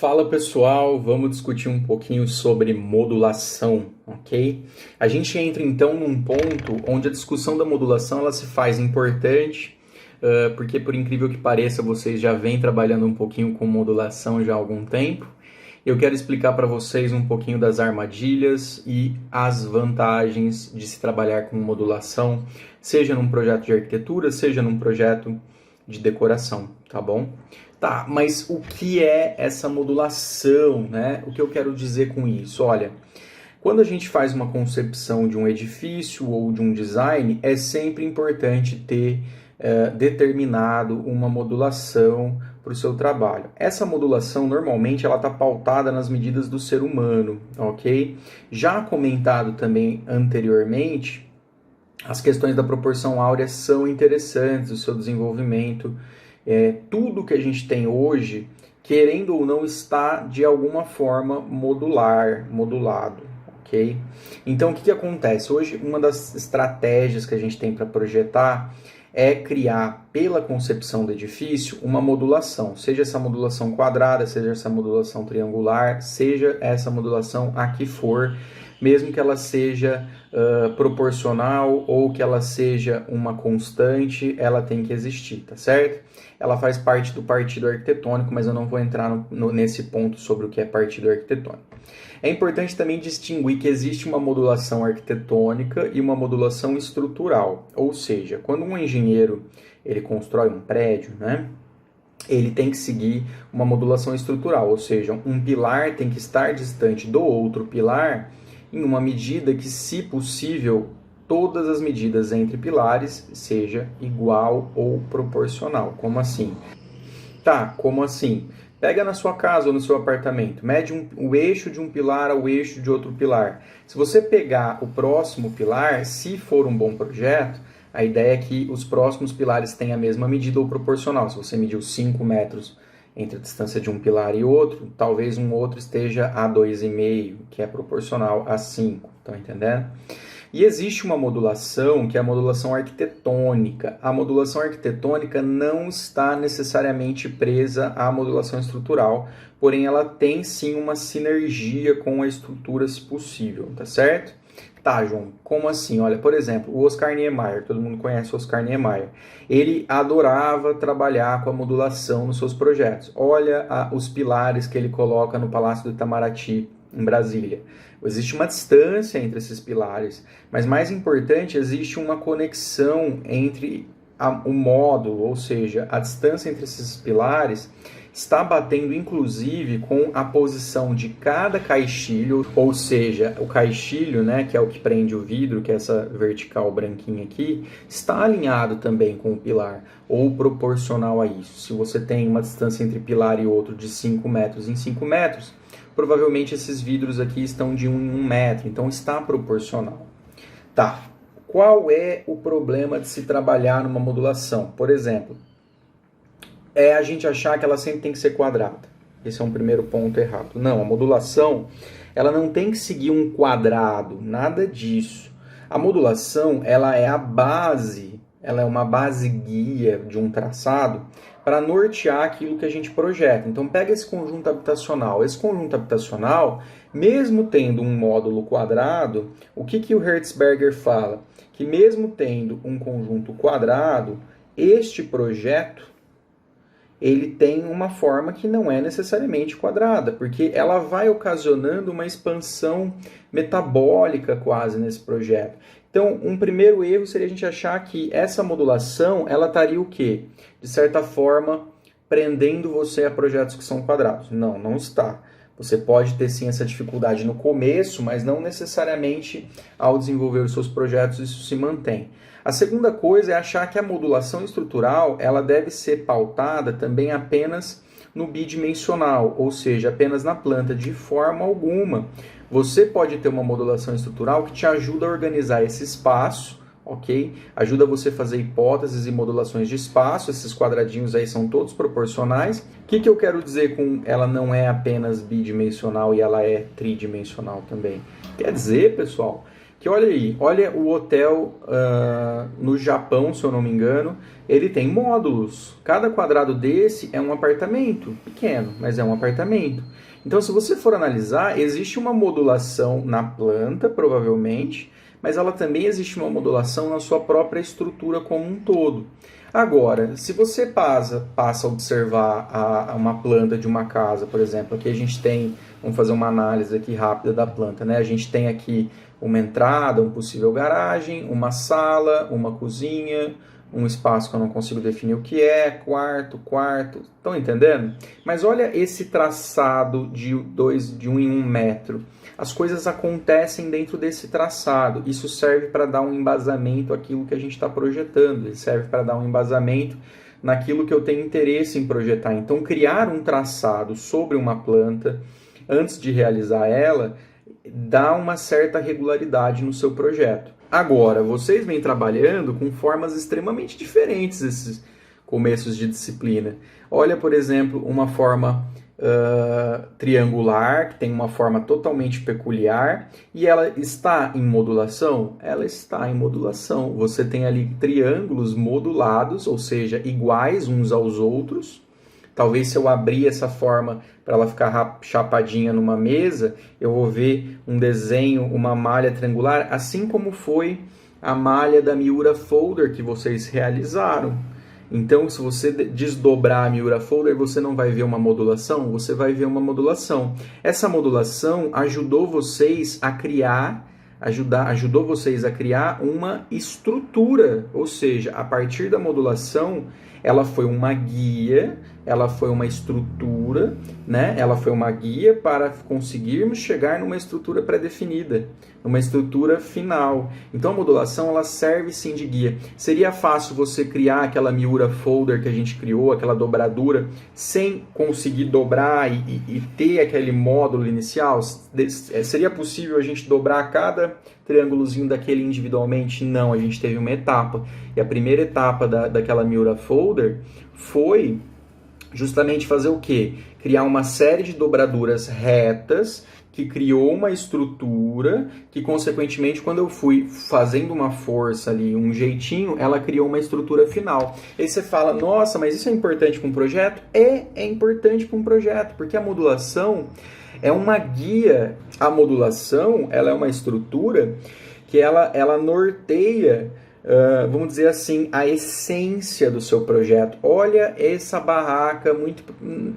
Fala pessoal, vamos discutir um pouquinho sobre modulação, ok? A gente entra então num ponto onde a discussão da modulação ela se faz importante, porque por incrível que pareça vocês já vêm trabalhando um pouquinho com modulação já há algum tempo. Eu quero explicar para vocês um pouquinho das armadilhas e as vantagens de se trabalhar com modulação, seja num projeto de arquitetura, seja num projeto de decoração, tá bom? Tá, mas o que é essa modulação, né? O que eu quero dizer com isso? Olha, quando a gente faz uma concepção de um edifício ou de um design, é sempre importante ter determinado uma modulação para o seu trabalho. Essa modulação, normalmente, ela está pautada nas medidas do ser humano, ok? Já comentado também anteriormente, as questões da proporção áurea são interessantes, o seu desenvolvimento. Tudo que a gente tem hoje, querendo ou não, está de alguma forma modulado, ok? Então, o que acontece? Hoje, uma das estratégias que a gente tem para projetar é criar, pela concepção do edifício, uma modulação. Seja essa modulação quadrada, seja essa modulação triangular, seja essa modulação a que for, mesmo que ela seja proporcional ou que ela seja uma constante, ela tem que existir, tá certo? Ela faz parte do partido arquitetônico, mas eu não vou entrar nesse ponto sobre o que é partido arquitetônico. É importante também distinguir que existe uma modulação arquitetônica e uma modulação estrutural, ou seja, quando um engenheiro ele constrói um prédio, né, ele tem que seguir uma modulação estrutural, ou seja, um pilar tem que estar distante do outro pilar em uma medida que, se possível, todas as medidas entre pilares seja igual ou proporcional. Como assim? Tá, como assim? Pega na sua casa ou no seu apartamento, mede o eixo de um pilar ao eixo de outro pilar. Se você pegar o próximo pilar, se for um bom projeto, a ideia é que os próximos pilares tenham a mesma medida ou proporcional. Se você mediu 5 metros entre a distância de um pilar e outro, talvez um outro esteja a 2,5, que é proporcional a 5, estão entendendo? E existe uma modulação, que é a modulação arquitetônica. A modulação arquitetônica não está necessariamente presa à modulação estrutural, porém ela tem sim uma sinergia com a estrutura, se possível, tá certo? Tá, João, como assim? Olha, por exemplo, o Oscar Niemeyer, todo mundo conhece o Oscar Niemeyer. Ele adorava trabalhar com a modulação nos seus projetos. Olha os pilares que ele coloca no Palácio do Itamaraty, em Brasília. Existe uma distância entre esses pilares, mas mais importante, existe uma conexão entre o módulo, ou seja, a distância entre esses pilares está batendo inclusive com a posição de cada caixilho, ou seja, o caixilho, né, que é o que prende o vidro, que é essa vertical branquinha aqui, está alinhado também com o pilar, ou proporcional a isso. Se você tem uma distância entre pilar e outro de 5 metros em 5 metros, provavelmente esses vidros aqui estão de 1 em 1 metro, então está proporcional. Tá, qual é o problema de se trabalhar numa modulação? Por exemplo, é a gente achar que ela sempre tem que ser quadrada. Esse é um primeiro ponto errado. Não, a modulação, ela não tem que seguir um quadrado, nada disso. A modulação, ela é a base, ela é uma base guia de um traçado para nortear aquilo que a gente projeta. Então, pega esse conjunto habitacional. Esse conjunto habitacional, mesmo tendo um módulo quadrado, o que o Hertzberger fala? Que mesmo tendo um conjunto quadrado, este projeto ele tem uma forma que não é necessariamente quadrada, porque ela vai ocasionando uma expansão metabólica quase nesse projeto. Então, um primeiro erro seria a gente achar que essa modulação, ela estaria o quê? De certa forma, prendendo você a projetos que são quadrados. Não, não está. Você pode ter sim essa dificuldade no começo, mas não necessariamente ao desenvolver os seus projetos isso se mantém. A segunda coisa é achar que a modulação estrutural ela deve ser pautada também apenas no bidimensional, ou seja, apenas na planta, de forma alguma. Você pode ter uma modulação estrutural que te ajuda a organizar esse espaço, ok? Ajuda você a fazer hipóteses e modulações de espaço, esses quadradinhos aí são todos proporcionais. O que eu quero dizer com ela não é apenas bidimensional e ela é tridimensional também? Quer dizer, pessoal, Que olha aí, olha o hotel no Japão, se eu não me engano, ele tem módulos. Cada quadrado desse é um apartamento, pequeno, mas é um apartamento. Então, se você for analisar, existe uma modulação na planta, provavelmente, mas ela também existe uma modulação na sua própria estrutura como um todo. Agora, se você passa a observar uma planta de uma casa, por exemplo, aqui a gente tem, vamos fazer uma análise aqui rápida da planta, né? A gente tem aqui uma entrada, um possível garagem, uma sala, uma cozinha, um espaço que eu não consigo definir o que é, quarto, estão entendendo? Mas olha esse traçado de 1 em 1 metro. As coisas acontecem dentro desse traçado. Isso serve para dar um embasamento àquilo que a gente está projetando. Ele serve para dar um embasamento naquilo que eu tenho interesse em projetar. Então, criar um traçado sobre uma planta, antes de realizar ela, dá uma certa regularidade no seu projeto. Agora, vocês vêm trabalhando com formas extremamente diferentes esses começos de disciplina. Olha, por exemplo, uma forma triangular, que tem uma forma totalmente peculiar, e ela está em modulação? Ela está em modulação. Você tem ali triângulos modulados, ou seja, iguais uns aos outros. Talvez se eu abrir essa forma para ela ficar chapadinha numa mesa, eu vou ver um desenho, uma malha triangular, assim como foi a malha da Miura Folder que vocês realizaram. Então, se você desdobrar a Miura Folder, você não vai ver uma modulação? Você vai ver uma modulação. Essa modulação ajudou vocês a criar uma estrutura, ou seja, a partir da modulação, ela foi uma guia, ela foi uma estrutura, né? Ela foi uma guia para conseguirmos chegar numa estrutura pré-definida, numa estrutura final. Então a modulação ela serve sim de guia. Seria fácil você criar aquela Miura Folder que a gente criou, aquela dobradura, sem conseguir dobrar e ter aquele módulo inicial? Seria possível a gente dobrar cada triângulozinho daquele individualmente? Não, a gente teve uma etapa. E a primeira etapa daquela Miura Folder foi justamente fazer o quê? Criar uma série de dobraduras retas que criou uma estrutura que, consequentemente, quando eu fui fazendo uma força ali, um jeitinho, ela criou uma estrutura final. Aí você fala, nossa, mas isso é importante para um projeto? É importante para um projeto, porque a modulação é uma guia. A modulação, ela é uma estrutura que ela norteia, vamos dizer assim, a essência do seu projeto. Olha essa barraca,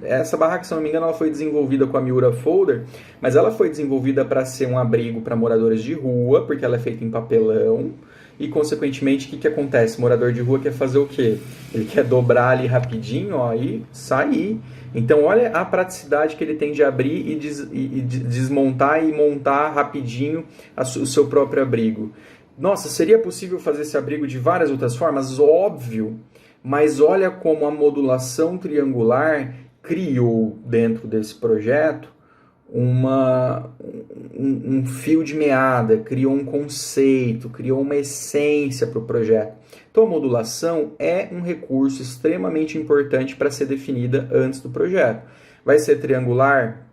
essa barraca, se não me engano, ela foi desenvolvida com a Miura Folder, mas ela foi desenvolvida para ser um abrigo para moradores de rua, porque ela é feita em papelão, e consequentemente, o que acontece? O morador de rua quer fazer o quê? Ele quer dobrar ali rapidinho, ó, e sair. Então, olha a praticidade que ele tem de abrir e desmontar e montar rapidinho o seu próprio abrigo. Nossa, seria possível fazer esse abrigo de várias outras formas? Óbvio, mas olha como a modulação triangular criou dentro desse projeto um fio de meada, criou um conceito, criou uma essência para o projeto. Então a modulação é um recurso extremamente importante para ser definida antes do projeto. Vai ser triangular?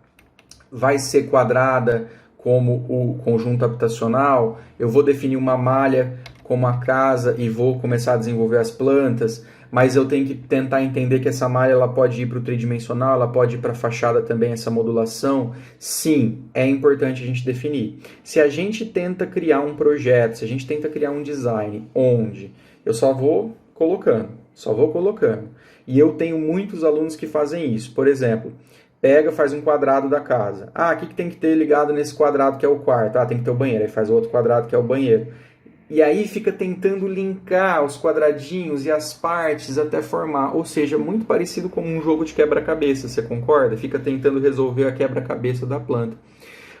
Vai ser quadrada como o conjunto habitacional? Eu vou definir uma malha como a casa e vou começar a desenvolver as plantas, mas eu tenho que tentar entender que essa malha ela pode ir para o tridimensional, ela pode ir para a fachada também, essa modulação. Sim, é importante a gente definir. Se a gente tenta criar um projeto, se a gente tenta criar um design onde eu só vou colocando, e eu tenho muitos alunos que fazem isso, por exemplo, pega, faz um quadrado da casa. O que tem que ter ligado nesse quadrado que é o quarto? Tem que ter o banheiro, aí faz outro quadrado que é o banheiro. E aí fica tentando linkar os quadradinhos e as partes até formar. Ou seja, muito parecido com um jogo de quebra-cabeça, você concorda? Fica tentando resolver a quebra-cabeça da planta.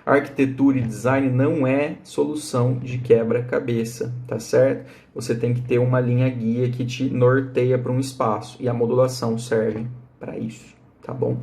Arquitetura e design não é solução de quebra-cabeça, tá certo? Você tem que ter uma linha guia que te norteia para um espaço. E a modulação serve para isso, tá bom?